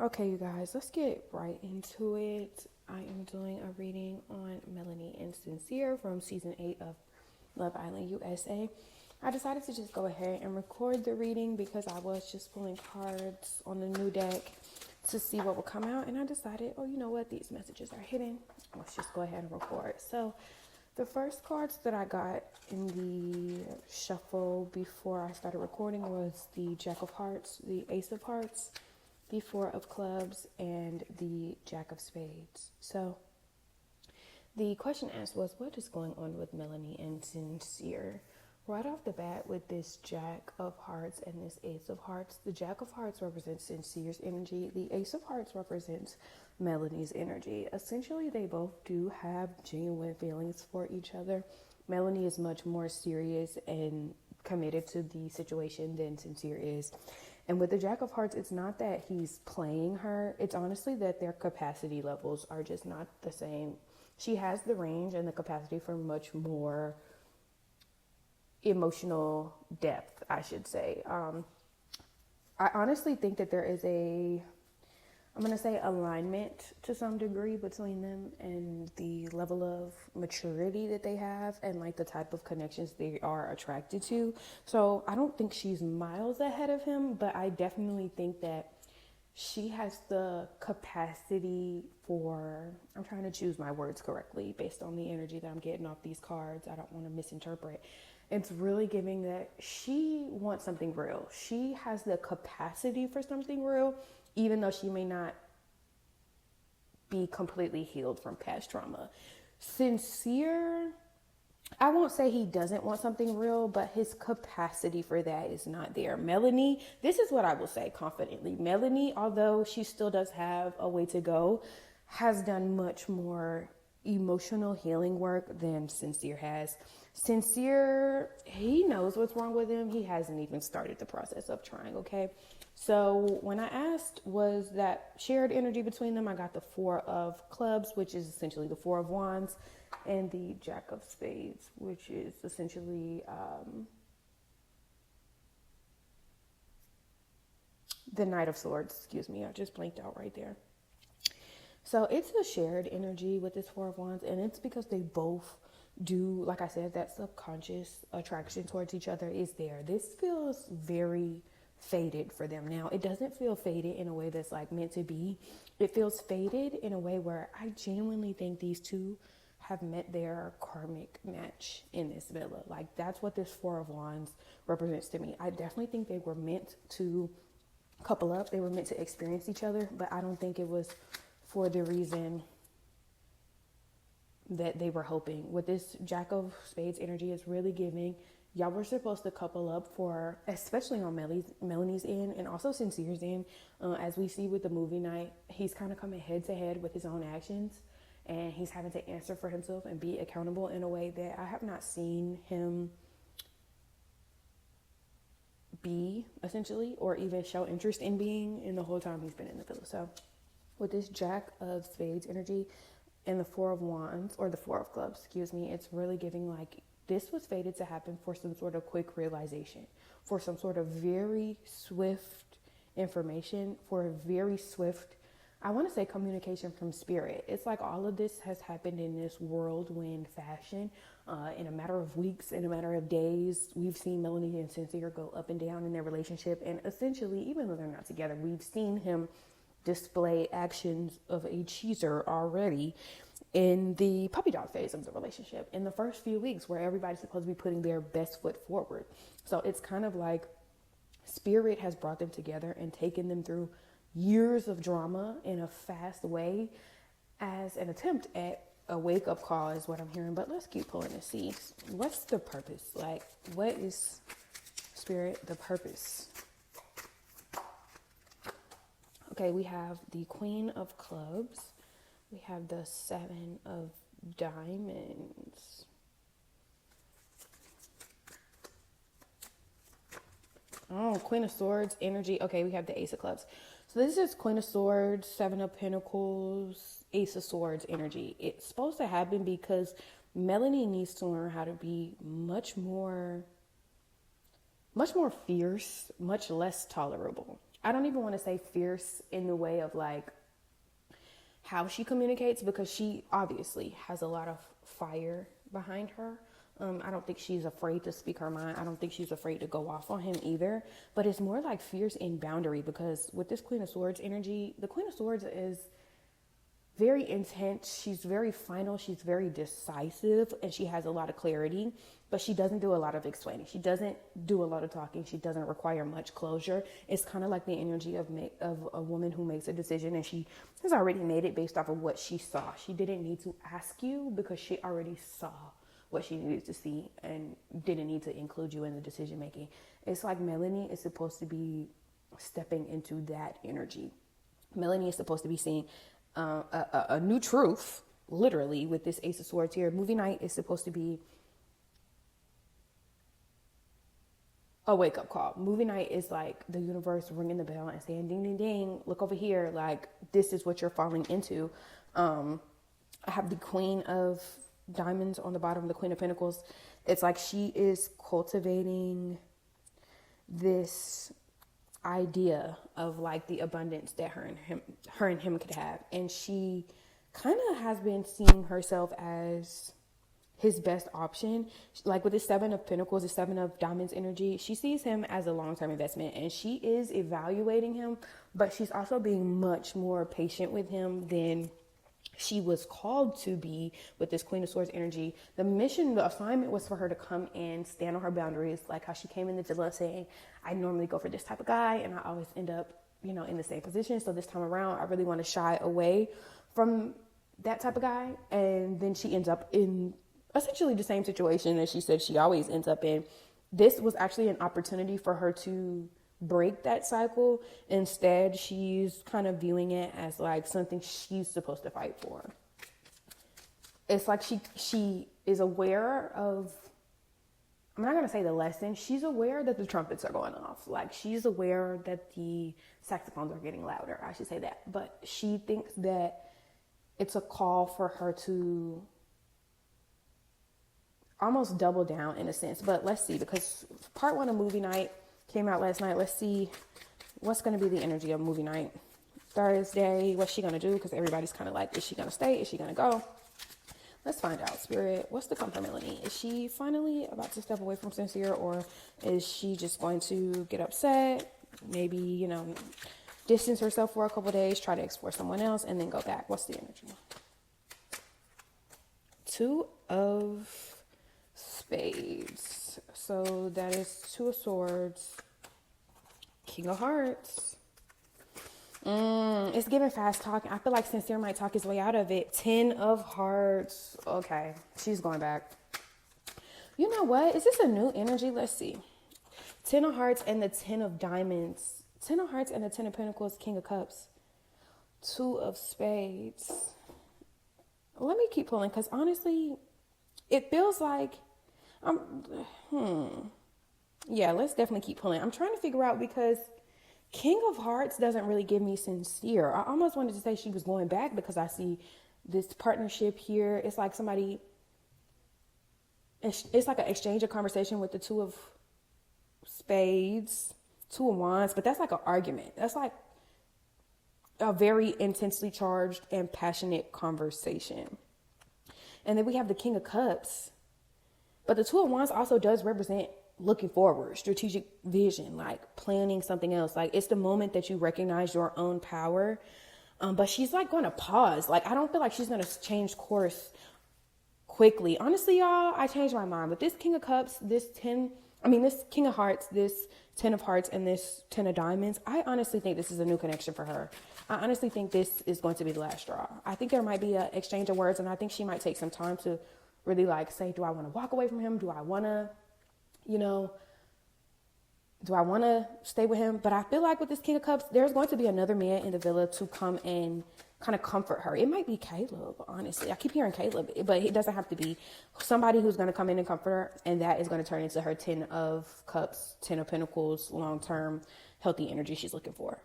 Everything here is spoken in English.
Okay, you guys, let's get right into it. I am doing a reading on Melanie and Sincere from season 8 of Love Island USA. I decided to just go ahead and record the reading because I was just pulling cards on the new deck to see what would come out, and I decided, oh, you know what, these messages are hidden. Let's just go ahead and record. So, the first cards that I got in the shuffle before I started recording was the Jack of Hearts, the Ace of Hearts, the Four of Clubs, and the Jack of Spades. So the question asked was, what is going on with Melanie and Sincere? Right off the bat with this Jack of Hearts and this Ace of Hearts, the Jack of Hearts represents Sincere's energy. The Ace of Hearts represents Melanie's energy. Essentially, they both do have genuine feelings for each other. Melanie is much more serious and committed to the situation than Sincere is. And with the Jack of Hearts, it's not that he's playing her. It's honestly that their capacity levels are just not the same. She has the range and the capacity for much more emotional depth, I should say. I honestly think that there is I'm going to say alignment to some degree between them and the level of maturity that they have and like the type of connections they are attracted to. So I don't think she's miles ahead of him, but I definitely think that she has the capacity for, I'm trying to choose my words correctly based on the energy that I'm getting off these cards. I don't want to misinterpret. It's really giving that she wants something real. She has the capacity for something real, even though she may not be completely healed from past trauma. Sincere, I won't say he doesn't want something real, but his capacity for that is not there. Melanie, this is what I will say confidently. Melanie, although she still does have a way to go, has done much more emotional healing work than Sincere has. Sincere, he knows what's wrong with him. He hasn't even started the process of trying, okay? So when I asked, was that shared energy between them, I got the Four of Clubs, which is essentially the Four of Wands, and the Jack of Spades, which is essentially the Knight of Swords. Excuse me, I just blinked out right there. So it's a shared energy with this Four of Wands, and it's because they both do, like I said, that subconscious attraction towards each other is there. This feels very faded for them. Now, it doesn't feel faded in a way that's like meant to be. It feels faded in a way where I genuinely think these two have met their karmic match in this villa. Like, that's what this Four of Wands represents to me. I definitely think they were meant to couple up. They were meant to experience each other, but I don't think it was for the reason that they were hoping. With this Jack of Spades energy, is really giving y'all were supposed to couple up for, especially on Melanie's end and also Sincere's end. As we see with the movie night, he's kind of coming head to head with his own actions, and he's having to answer for himself and be accountable in a way that I have not seen him be, essentially, or even show interest in being in the whole time he's been in the villa. So with this Jack of Spades energy and the Four of Wands, or the Four of Clubs, excuse me, it's really giving like this was fated to happen for some sort of quick realization, for some sort of very swift information, for a very swift, I want to say, communication from spirit. It's like all of this has happened in this whirlwind fashion. In a matter of weeks, in a matter of days, we've seen Melanie and Sincere go up and down in their relationship. And essentially, even though they're not together, we've seen him display actions of a cheater already in the puppy dog phase of the relationship, in the first few weeks where everybody's supposed to be putting their best foot forward. So it's kind of like spirit has brought them together and taken them through years of drama in a fast way as an attempt at a wake-up call is what I'm hearing. But let's keep pulling and see what's the purpose. Like, what is spirit the purpose? Okay, we have the Queen of Clubs. We have the Seven of Diamonds. Oh, Queen of Swords energy. Okay, we have the Ace of Clubs. So this is Queen of Swords, Seven of Pentacles, Ace of Swords energy. It's supposed to happen because Melanie needs to learn how to be much more fierce, much less tolerable. I don't even want to say fierce in the way of like how she communicates, because she obviously has a lot of fire behind her. I don't think she's afraid to speak her mind. I don't think she's afraid to go off on him either. But it's more like fierce in boundary, because with this Queen of Swords energy, the Queen of Swords is very intense. She's very final. She's very decisive, and she has a lot of clarity, but she doesn't do a lot of explaining. She doesn't do a lot of talking. She doesn't require much closure. It's kind of like the energy of a woman who makes a decision and she has already made it based off of what she saw. She didn't need to ask you because she already saw what she needed to see and didn't need to include you in the decision making. It's like Melanie is supposed to be stepping into that energy. Melanie is supposed to be seeing a new truth, literally, with this Ace of Swords here. Movie night is supposed to be a wake-up call. Movie night is like the universe ringing the bell and saying, ding, ding, ding, look over here. Like, this is what you're falling into. I have the Queen of Diamonds on the bottom, the Queen of Pentacles. It's like she is cultivating this idea of like the abundance that her and him could have, and she kind of has been seeing herself as his best option. Like with the Seven of Pentacles, the Seven of Diamonds energy, she sees him as a long-term investment, and she is evaluating him, but she's also being much more patient with him than she was called to be with this Queen of Swords energy. The mission, the assignment was for her to come and stand on her boundaries, like how she came in the villa saying, I normally go for this type of guy and I always end up, in the same position. So this time around, I really want to shy away from that type of guy. And then she ends up in essentially the same situation as she said she always ends up in. This was actually an opportunity for her to break that cycle. Instead, she's kind of viewing it as like something she's supposed to fight for. It's like she is aware of, I'm not going to say the lesson. She's aware that the trumpets are going off. Like, she's aware that the saxophones are getting louder. I should say that. But she thinks that it's a call for her to almost double down in a sense. But let's see, because part one of movie night came out last night. Let's see what's going to be the energy of movie night Thursday. What's she going to do? Because everybody's kind of like, is she going to stay? Is she going to go? Let's find out. Spirit, what's the come for Melanie? Is she finally about to step away from Sincere, or is she just going to get upset? Maybe, distance herself for a couple days, try to explore someone else, and then go back. What's the energy? Two of Spades. So that is Two of Swords, King of Hearts. It's giving fast talking. I feel like Sincere might talk his way out of it. 10 of Hearts. Okay, she's going back. You know what? Is this a new energy? Let's see. 10 of Hearts and the 10 of Diamonds. 10 of Hearts and the 10 of Pentacles, King of Cups. 2 of Spades. Let me keep pulling, because honestly, it feels like yeah, let's definitely keep pulling. I'm trying to figure out, because King of Hearts doesn't really give me Sincere. I almost wanted to say she was going back, because I see this partnership here. It's like somebody, it's like an exchange of conversation with the 2 of Spades, 2 of Wands, but that's like an argument. That's like a very intensely charged and passionate conversation. And then we have the King of Cups. But the 2 of Wands also does represent looking forward, strategic vision, like planning something else. Like, it's the moment that you recognize your own power. But she's like going to pause. Like, I don't feel like she's going to change course quickly. Honestly, y'all, I changed my mind. But this King of Cups, this King of Hearts, this 10 of Hearts, and this 10 of Diamonds, I honestly think this is a new connection for her. I honestly think this is going to be the last straw. I think there might be an exchange of words, and I think she might take some time to really like say, do I want to walk away from him? Do I want to, do I want to stay with him? But I feel like with this King of Cups, there's going to be another man in the villa to come and kind of comfort her. It might be Caleb, honestly. I keep hearing Caleb, but it doesn't have to be. Somebody who's going to come in and comfort her, and that is going to turn into her 10 of Cups, 10 of Pentacles, long-term, healthy energy she's looking for.